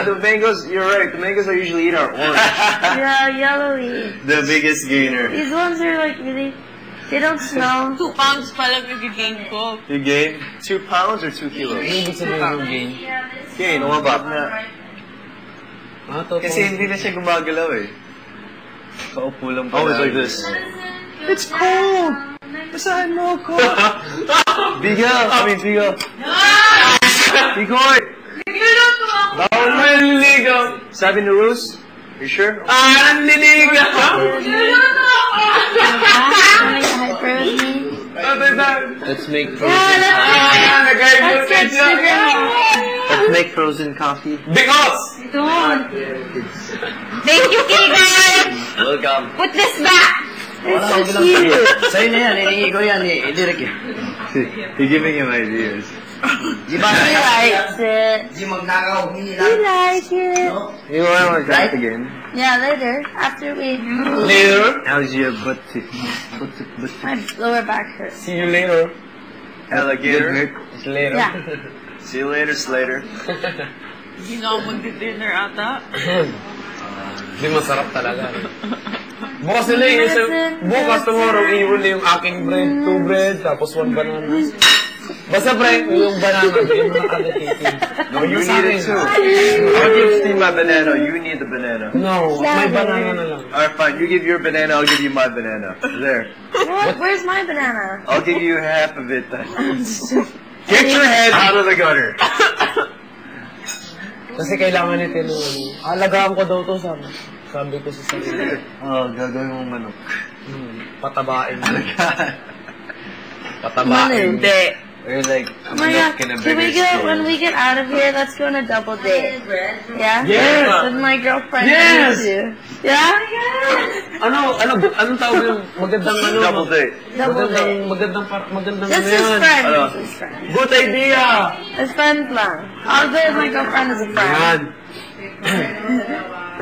the mangoes, you're right, the mangoes I usually eat are orange. Yeah, yellowy. The biggest gainer. These ones are like really, they don't smell. 2 pounds pa lang nag-gain ko. You gain 2 pounds or 2 kilos? Hindi sabihin yung gain. Gain, umabot na. Kasi hindi na siya gumagalaw eh. Kaupo lang pa. Always like this. It's cold! Basahan mo ako! Bigaw! Bigaw! Bigoy! Bawal mo yung liligaw! Sabi ni Rose? You sure? Ang liligaw! Let's make frozen Let's make frozen coffee. Because! Don't. Thank you, Kigan! Welcome. Put this back! It's so cute. Sa'yo na yan, hinihingi ko yan, i-direct yun. You're giving him ideas. Di ba? He likes it. Di magnakaw, hindi He likes it. You want to drive again? Yeah, later. After we... Later? How's your butt? My lower back hurts. See you later. Alligator? It's later. Yeah. See you later, Slater. Hindi na ako mag-dinner ata. Hindi masarap talaga. Bukas nila bukas tomorrow, iwan yung aking bread, 2 bread, tapos 1 banana. Basta bread, yung banana, yun mo nakagatitin. No, you need it too. I'll give Steve my banana, you need the banana. No, may banana na lang. Alright, fine, you give your banana, I'll give you my banana. There. What? Where's my banana? I'll give you half of it then. Get your head out of the gutter. Kasi kailangan nito yung alagaan ko daw to, sabi ko sa sarili. Gagawin mong manok. Patabain. Patabain. Hindi. Or like, Oh my god, can we go, when we get out of here, let's go on a double date. Yeah? Yes! With my girlfriend. Yes! And you. Yeah? Anong tawag yung magandang ano? Double date. Double date. Magandang This ano is yan? friend. Hello. This is friend. Good idea! It's friend lang. I'll go with my girlfriend as a friend. Yan.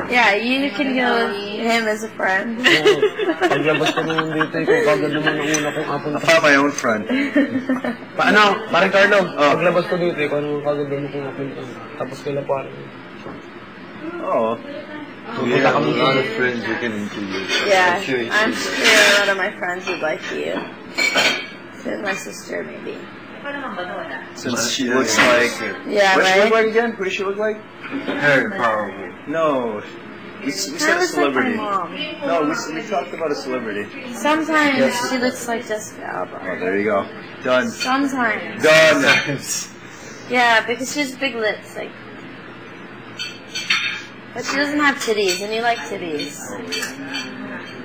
Yeah, you can go with him as a friend. Paglabas ko naman dito, ikaw kagad naman ang una kong apon. I found my own friend. Paano? Parang Carlo, paglabas ko dito, ikaw naman kagad naman kong apon. Tapos kila parang. Oh. You have a lot of friends you can introduce. Yeah, I'm sure a lot of my friends would like you. So my sister, maybe. Since she looks like... Yeah, what right? she look like again? Who does she look like? Her, probably. No. We said a Kind of looks like celebrity. my mom. No, we talked about a celebrity. Sometimes she looks like Jessica Alba. Oh, there you go. Done. Sometimes. Done. Yeah, because she has big lips, like. But she doesn't have titties, and you like titties.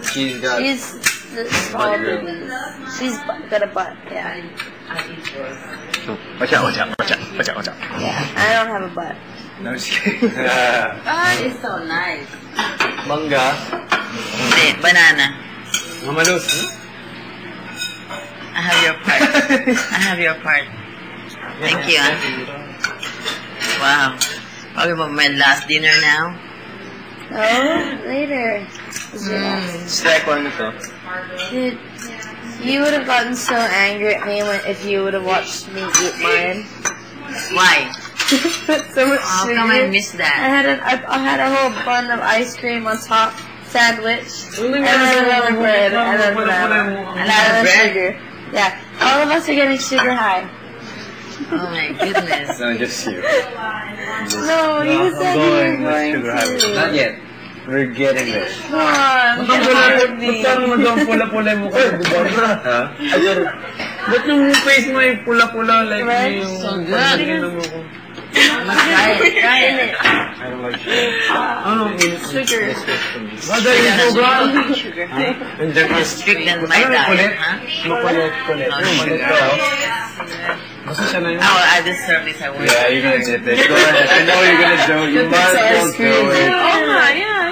She's got... She's the small boobies. She's got a butt, yeah. Watch out. Yeah, I don't have a butt. No, I'm just kidding. It's so nice. Manga. Hindi, banana. Mamalus. I have your part. I have your part. Thank you, ah. Wow. Probably about my last dinner now. Oh, later. Stack one ito. Dude, you would have gotten so angry at me if you would have watched me eat mine. Why? So much How sugar. come I missed that? I had a whole bun of ice cream on top, sandwich, and then another bread, and then banana, and then bread? sugar. Yeah, all of us are getting sugar high. Oh my goodness. No, just you. No, you said you were going Sugar high. Not to. yet. We're getting there. Come on, get out of me. Ba't naman daw pula-pula mo kayo, di ba? Huh? Ayun. Ba't yung face mo ay pula-pula like Right? yung... So good. Try it. I don't like sugar. Ano? Sugar. Bagay yung program. Sugar. Nandiyan ka. Strict than my Ano yung kulit? diet, huh? Makulit. No Kulit sugar. ka. Basta siya na yun. Oh, I deserve this. I want. Yeah, you're gonna get it. Go ahead. I know you're gonna do it. You might as well do it. Yeah.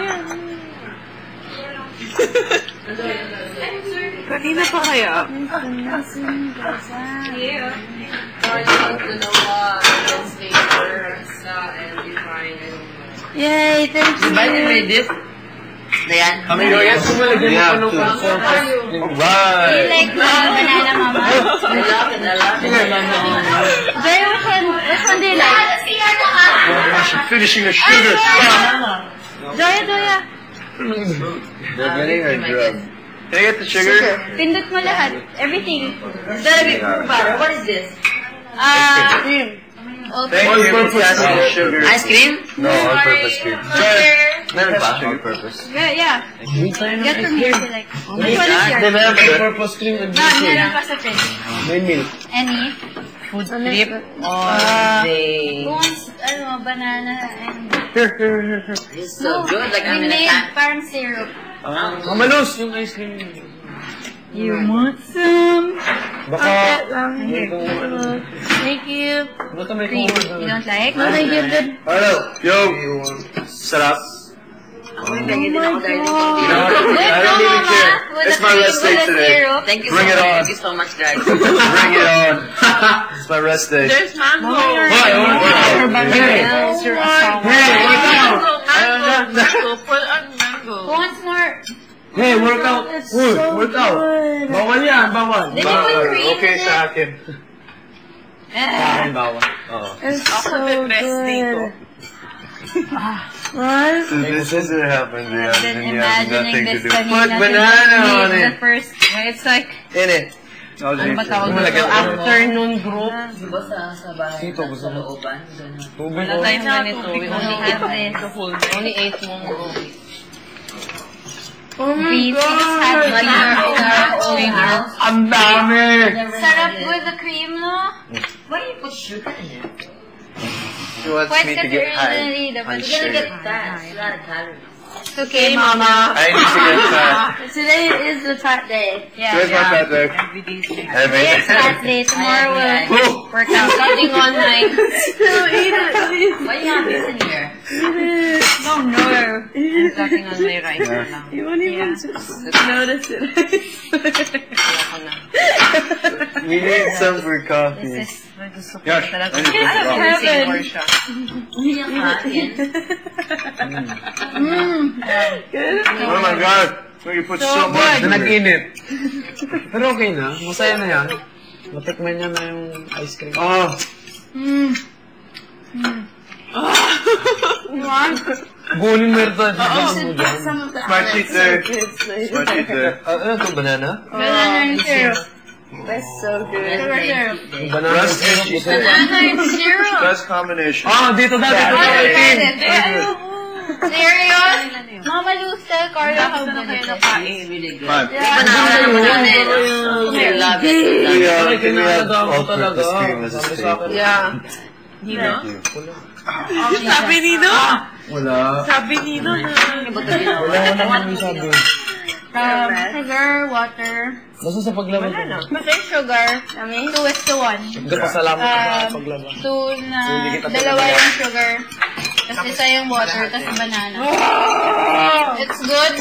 Kanina pa kaya? Yay, thank you. Diba you made this? Dayan. How many do I get? We have two. Alright. You like banana, Mama? Joy, which one do you like? Finishing the sugar. Joya, Joya. They're getting her drug. Can I get the sugar? Pindot mo lahat. Everything. Is that a bit butter? What is this? Cream. Thank you. Sugar. Ice cream? No, all-purpose cream. Never bought all-purpose. Yeah. Get from here if you like. Which one is yours? They have all-purpose cream and No, meron pa sa fridge. main milk. Any? Food trip or they... Banana and... Here. It's so good. Like I'm We in a made can. parang syrup. Mamalos yung ice cream. You want some? Baka... Thank you. Baka may Cream. kuha. You don't like? No, thank you. Good. Hello. Yo. Sarap. Lagi din ako dahil dito. You know what? I don't even care. It's my rest day today. Thank you so Bring it much. on. Thank you so much, guys. Bring it on. It's my rest day. There's mango. Mango. Put on mango. Who wants more? Hey, workout. Uy, workout. Bawal yan, bawal. Did you put cream Okay in sa it? akin. Bawal. Oo. It's so good. So this is what happens. Yeah, I've been and you have imagining nothing to this do. kanina. Put banana on The it. first, it's like, In it. Ano ba tawag dito? Afternoon group. Diba sa bahay? Sito, gusto mo? looban? Tubig Wala mo. tayong ganito. We only have this. only 8 mong we just had in our own house. Ang dami! Sarap with the cream, no? Why do you put sugar in it? She wants What's me the to get high originally? on You're gonna get sugar. that. It's a lot of calories. It's okay, Mama. I need to get fat. Today is the fat day. Where's my fat day? Every Today is fat day. Tomorrow we'll work out. Cutting online. Why you have this in here? No, no. I'm cutting on my rice na lang. You won't even notice it. Ayoko na. We need some for coffee. This is... Gosh, I need to put it on. Heaven. Hindi yung kain. Oh my god. We put so much. Na nag-init. Pero okay na. Masaya na yan. Matikman niya na yung ice cream. Oh. Gunin mo ito. Some of the My teeth there. My teeth there. Ano ito, banana? banana and syrup. That's so good. Banana Rest and cheese. Banana and syrup. Best combination. Ah, dito daw. Dito daw. Serious? Mama Luz, tell Carla how good it is. Really good. Five. Banana naman namin. I love it. Can we have all-purpose cream as a steak? Yeah. Thank you. Sabi Nino? Wala. Sabi Nino na. Wala naman yung sabi. Sugar, water. Basta sa paglaba. Basta yung sugar. 2:1. Nagpasalamat ka sa paglaba. Dalawa yung sugar. Tapos isa yung water, tapos banana. It's good.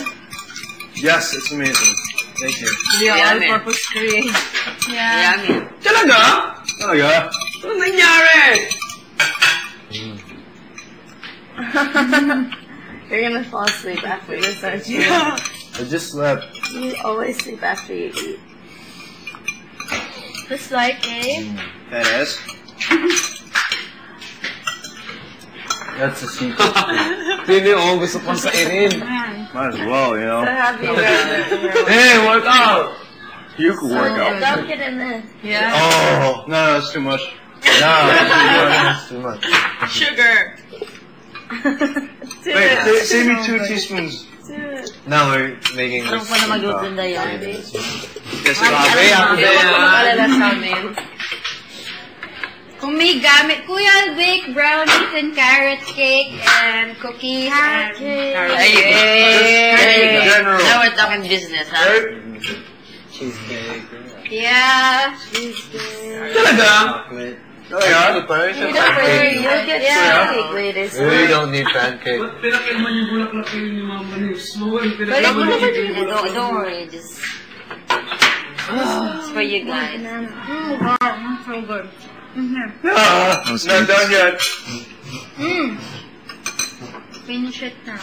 Yes, it's amazing. Thank you. All-purpose cream. Yeah. Yummy. Talaga? Oh yeah. Ano nangyari? You're gonna fall asleep after this, aren't you? I just slept. You always sleep after you eat. Just like a... That is. That's a secret. Hindi ako gusto pang sairin. Might as well, you know. So happy you're in your Hey, work out! You could work out. Don't get in this. Yeah. Oh, no, that's too much. No, that's too much. Sugar. Wait, save me 2 teaspoons. Now we're making Ano this. pa na magluto na yan? Yes, coffee. Palala sa amin. Kung may gamit, Kuya, I'll bake brownies and carrot cake and cookies and... There you go. General. Now we're talking business, huh? Yeah. Talaga? Oh, yeah? You'll get cake later. So We don't need pancake. Pinakilman yung bulaklak kayo ni Mama Liz. Don't worry, just... It's for you guys. So good. Not done yet. Finish it now.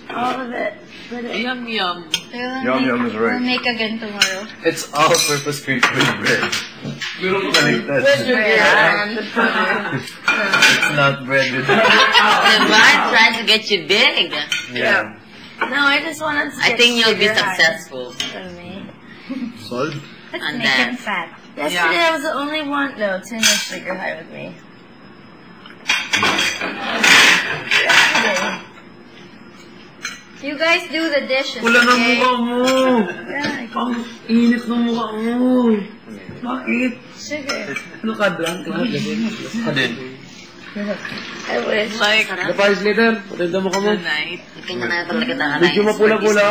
All of it. Yum, yum. Yum is right. We'll make again tomorrow. It's all-purpose cream with bread. Baliktad. It's not bread with Divine trying to get you big. Yeah. No, I just wanted to I think you'll be successful. Solid. Let's On make that. him fat. Yesterday I was the only one. No, Tim was sugar high with me. You guys do the dishes, Wala ng okay? mukha mo! Yeah, Ang init ng mukha mo! Bakit? sugar. Ano ka, drunk ka? Ka din. I wish. Like, The Paris later, patay mo ka mo. night. Kanya na talaga na Medyo mapula-pula.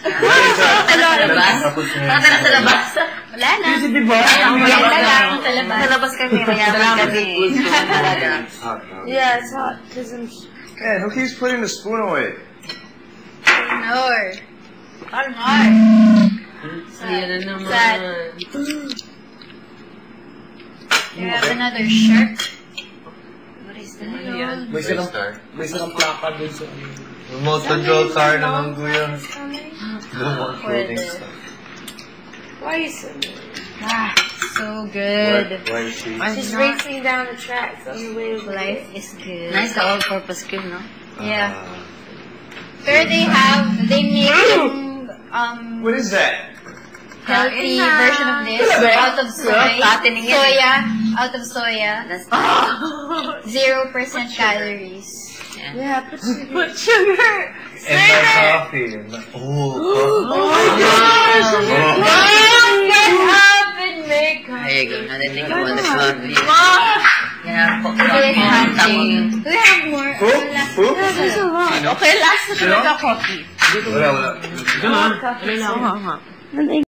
Sa labas? Nakata na sa labas? Wala na. Kasi diba? Wala lang sa labas. Sa labas kami, mayaman kami. Talaga. Yeah, it's hot. Man, who keeps putting the spoon away? No. Yan na naman. Sad. You have another shirt? What is that? May sarang plaka dun sa ano. Remote control car naman, kuya. Remote Pwede. clothing stuff. Why are you so Ah, so good. Why is she? She's racing down the tracks on the way of life is good. Nice ka all-purpose cream, no? Yeah. Pero they make What is that? healthy version of this out of soya. Out of soya. That's 0% calories. yeah. Put sugar. And the coffee. Oh my gosh! Get up and make There you go. Now that think about the coffee. Yeah, Do we have more? Who? Okay, last na talaga coffee. Wala. Diyan ah. Coffee.